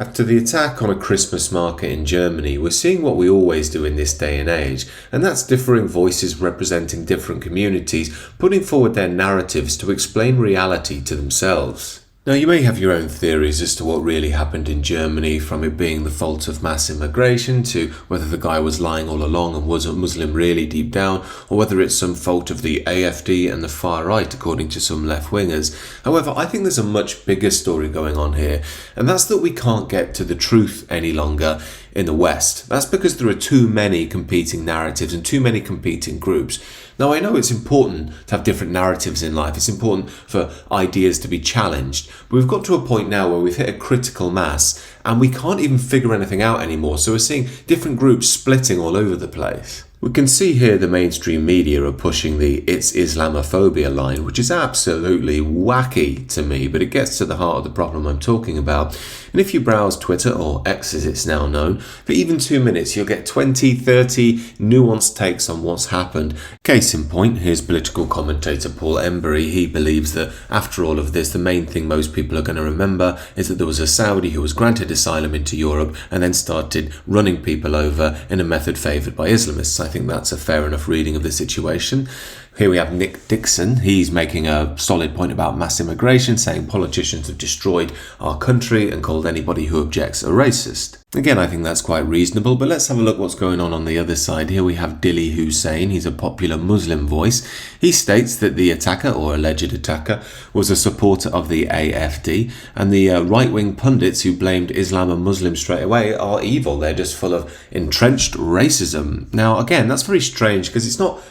After the attack on a Christmas market in Germany, we're seeing what we always do in this day and age, and that's differing voices representing different communities, putting forward their narratives to explain reality to themselves. Now, you may have your own theories as to what really happened in Germany, from it being the fault of mass immigration to whether the guy was lying all along and wasn't Muslim really deep down, or whether it's some fault of the AfD and the far right, according to some left-wingers. However, I think there's a much bigger story going on here, and that's that we can't get to the truth any longer in the West. That's because there are too many competing narratives and too many competing groups. Now, I know it's important to have different narratives in life. It's important for ideas to be challenged. But we've got to a point now where we've hit a critical mass and we can't even figure anything out anymore. So we're seeing different groups splitting all over the place. We can see here the mainstream media are pushing the "it's Islamophobia" line, which is absolutely wacky to me, but it gets to the heart of the problem I'm talking about. And if you browse Twitter, or X as it's now known, for even 2 minutes you'll get 20, 30 nuanced takes on what's happened. Case in point, here's political commentator Paul Embury. He believes that after all of this, the main thing most people are going to remember is that there was a Saudi who was granted asylum into Europe and then started running people over in a method favoured by Islamists. I think that's a fair enough reading of the situation. Here we have Nick Dixon. He's making a solid point about mass immigration, saying politicians have destroyed our country and called anybody who objects a racist. Again, I think that's quite reasonable, but let's have a look what's going on the other side. Here we have Dilly Hussein. He's a popular Muslim voice. He states that the attacker, or alleged attacker, was a supporter of the AfD, and the right-wing pundits who blamed Islam and Muslims straight away are evil. They're just full of entrenched racism. Now, again, that's very strange because it's not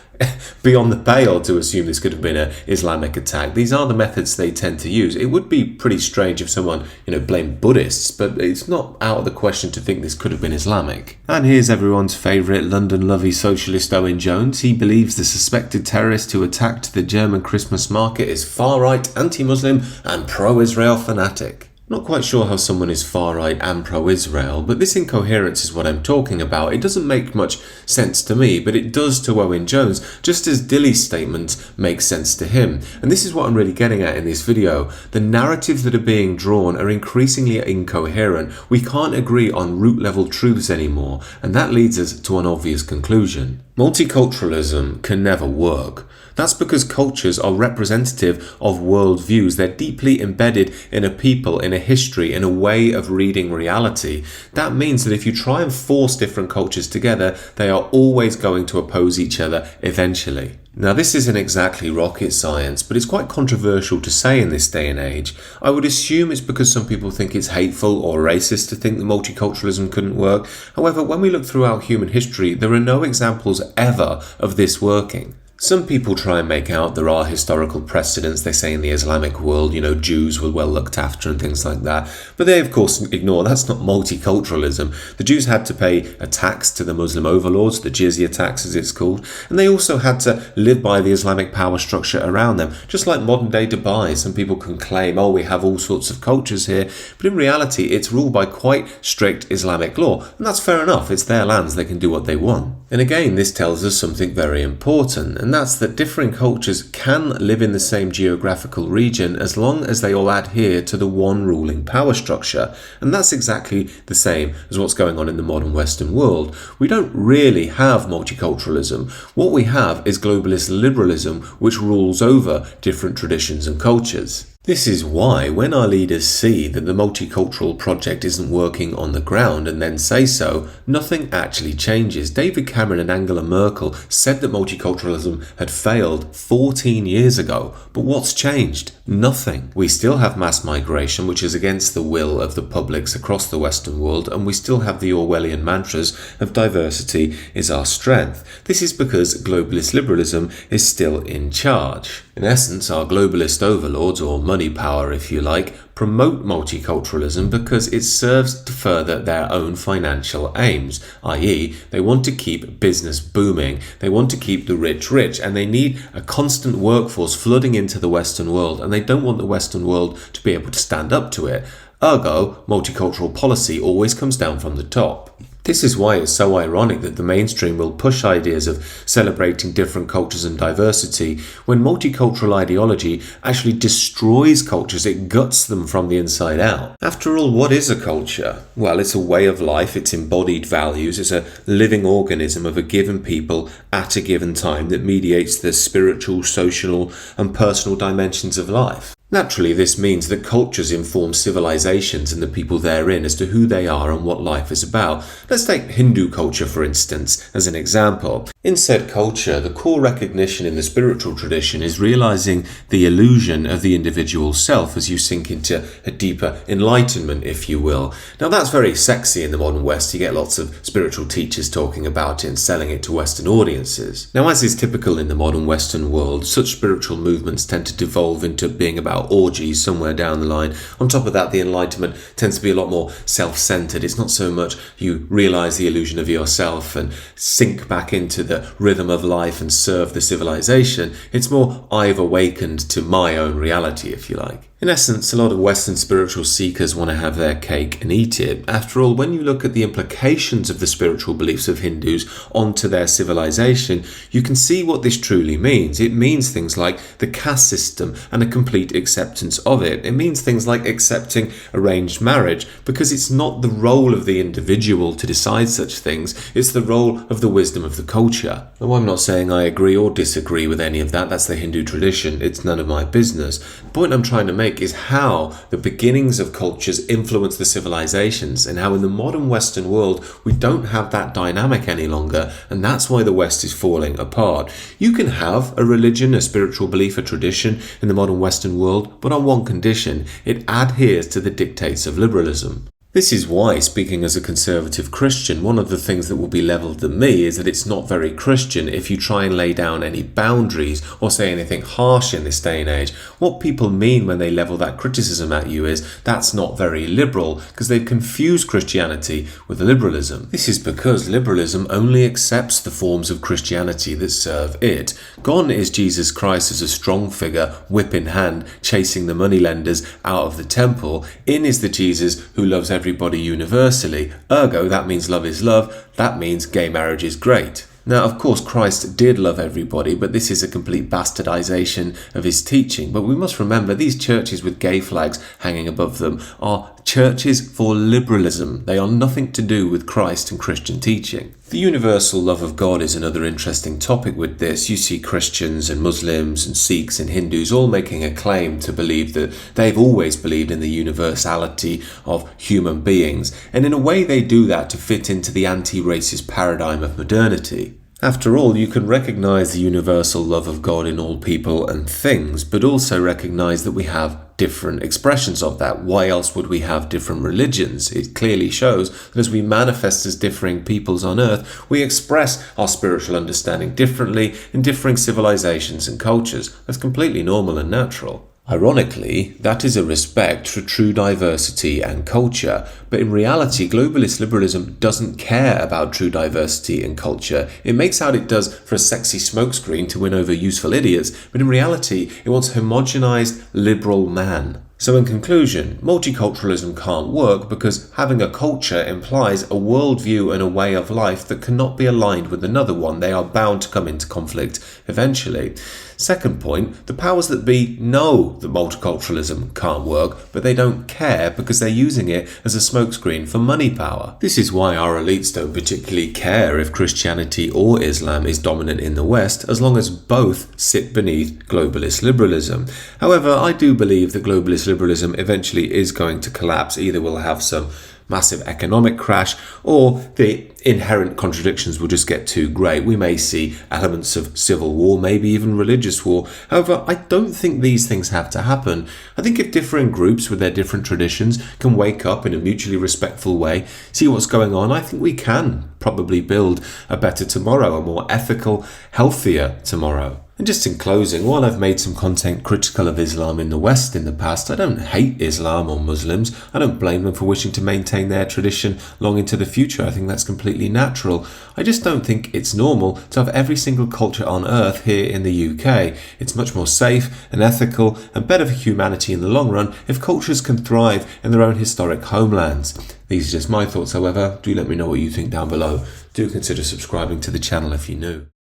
beyond the pale to assume this could have been an Islamic attack. These are the methods they tend to use. It would be pretty strange if someone, blamed Buddhists, but it's not out of the question to think this could have been Islamic. And here's everyone's favourite London-lovey socialist Owen Jones. He believes the suspected terrorist who attacked the German Christmas market is far-right, anti-Muslim and pro-Israel fanatic. Not quite sure how someone is far-right and pro-Israel, but this incoherence is what I'm talking about. It doesn't make much sense to me, but it does to Owen Jones, just as Dilly's statement makes sense to him. And this is what I'm really getting at in this video. The narratives that are being drawn are increasingly incoherent. We can't agree on root-level truths anymore, and that leads us to an obvious conclusion. Multiculturalism can never work. That's because cultures are representative of worldviews. They're deeply embedded in a people, in a history, in a way of reading reality. That means that if you try and force different cultures together, they are always going to oppose each other eventually. Now, this isn't exactly rocket science, but it's quite controversial to say in this day and age. I would assume it's because some people think it's hateful or racist to think that multiculturalism couldn't work. However, when we look throughout human history, there are no examples ever of this working. Some people try and make out there are historical precedents. They say in the Islamic world, Jews were well looked after and things like that. But they, of course, ignore that's not multiculturalism. The Jews had to pay a tax to the Muslim overlords, the jizya tax as it's called, and they also had to live by the Islamic power structure around them. Just like modern-day Dubai, some people can claim, we have all sorts of cultures here, but in reality, it's ruled by quite strict Islamic law, and that's fair enough. It's their lands, they can do what they want. And again, this tells us something very important, and that's that differing cultures can live in the same geographical region as long as they all adhere to the one ruling power structure. And that's exactly the same as what's going on in the modern Western world. We don't really have multiculturalism. What we have is globalist liberalism, which rules over different traditions and cultures. This is why when our leaders see that the multicultural project isn't working on the ground and then say so, nothing actually changes. David Cameron and Angela Merkel said that multiculturalism had failed 14 years ago, but what's changed? Nothing. We still have mass migration, which is against the will of the publics across the Western world, and we still have the Orwellian mantras of diversity is our strength. This is because globalist liberalism is still in charge. In essence, our globalist overlords, or money power if you like, promote multiculturalism because it serves to further their own financial aims, i.e. they want to keep business booming, they want to keep the rich rich, and they need a constant workforce flooding into the Western world, and they don't want the Western world to be able to stand up to it. Ergo, multicultural policy always comes down from the top. This is why it's so ironic that the mainstream will push ideas of celebrating different cultures and diversity when multicultural ideology actually destroys cultures, it guts them from the inside out. After all, what is a culture? Well, it's a way of life, it's embodied values, it's a living organism of a given people at a given time that mediates the spiritual, social, and personal dimensions of life. Naturally, this means that cultures inform civilizations and the people therein as to who they are and what life is about. Let's take Hindu culture, for instance, as an example. In said culture, the core recognition in the spiritual tradition is realizing the illusion of the individual self as you sink into a deeper enlightenment, if you will. Now, that's very sexy in the modern West. You get lots of spiritual teachers talking about it and selling it to Western audiences. Now, as is typical in the modern Western world, such spiritual movements tend to devolve into being about orgies somewhere down the line. On top of that, the Enlightenment tends to be a lot more self-centered. It's not so much you realize the illusion of yourself and sink back into the rhythm of life and serve the civilization. It's more, I've awakened to my own reality, if you like. In essence, a lot of Western spiritual seekers want to have their cake and eat it. After all, when you look at the implications of the spiritual beliefs of Hindus onto their civilization, you can see what this truly means. It means things like the caste system and a complete acceptance of it. It means things like accepting arranged marriage, because it's not the role of the individual to decide such things, it's the role of the wisdom of the culture. Now, I'm not saying I agree or disagree with any of that. That's the Hindu tradition. It's none of my business. The point I'm trying to make is how the beginnings of cultures influence the civilizations, and how in the modern Western world we don't have that dynamic any longer, and that's why the West is falling apart. You can have a religion, a spiritual belief, a tradition in the modern Western world, but on one condition: it adheres to the dictates of liberalism. This is why, speaking as a conservative Christian, one of the things that will be levelled at me is that it's not very Christian if you try and lay down any boundaries or say anything harsh in this day and age. What people mean when they level that criticism at you is that's not very liberal, because they've confused Christianity with liberalism. This is because liberalism only accepts the forms of Christianity that serve it. Gone is Jesus Christ as a strong figure, whip in hand, chasing the moneylenders out of the temple. In is the Jesus who loves everybody universally. Ergo, that means love is love. That means gay marriage is great. Now, of course, Christ did love everybody, but this is a complete bastardization of his teaching. But we must remember, these churches with gay flags hanging above them are churches for liberalism. They are nothing to do with Christ and Christian teaching. The universal love of God is another interesting topic with this. You see Christians and Muslims and Sikhs and Hindus all making a claim to believe that they've always believed in the universality of human beings. And in a way they do that to fit into the anti-racist paradigm of modernity. After all, you can recognise the universal love of God in all people and things, but also recognise that we have different expressions of that. Why else would we have different religions? It clearly shows that as we manifest as differing peoples on earth, we express our spiritual understanding differently in differing civilizations and cultures. That's completely normal and natural. Ironically, that is a respect for true diversity and culture, but in reality, globalist liberalism doesn't care about true diversity and culture. It makes out it does for a sexy smokescreen to win over useful idiots, but in reality, it wants a homogenized liberal man. So in conclusion, multiculturalism can't work because having a culture implies a worldview and a way of life that cannot be aligned with another one. They are bound to come into conflict eventually. Second point, the powers that be know that multiculturalism can't work, but they don't care because they're using it as a smokescreen for money power. This is why our elites don't particularly care if Christianity or Islam is dominant in the West, as long as both sit beneath globalist liberalism. However, I do believe that globalist liberalism eventually is going to collapse. Either we'll have some massive economic crash, or the inherent contradictions will just get too great. We may see elements of civil war, maybe even religious war. However, I don't think these things have to happen. I think if different groups with their different traditions can wake up in a mutually respectful way, see what's going on, I think we can probably build a better tomorrow, a more ethical, healthier tomorrow. And just in closing, while I've made some content critical of Islam in the West in the past, I don't hate Islam or Muslims. I don't blame them for wishing to maintain their tradition long into the future. I think that's completely natural. I just don't think it's normal to have every single culture on earth here in the UK. It's much more safe and ethical and better for humanity in the long run if cultures can thrive in their own historic homelands. These are just my thoughts, however. Do let me know what you think down below. Do consider subscribing to the channel if you're new.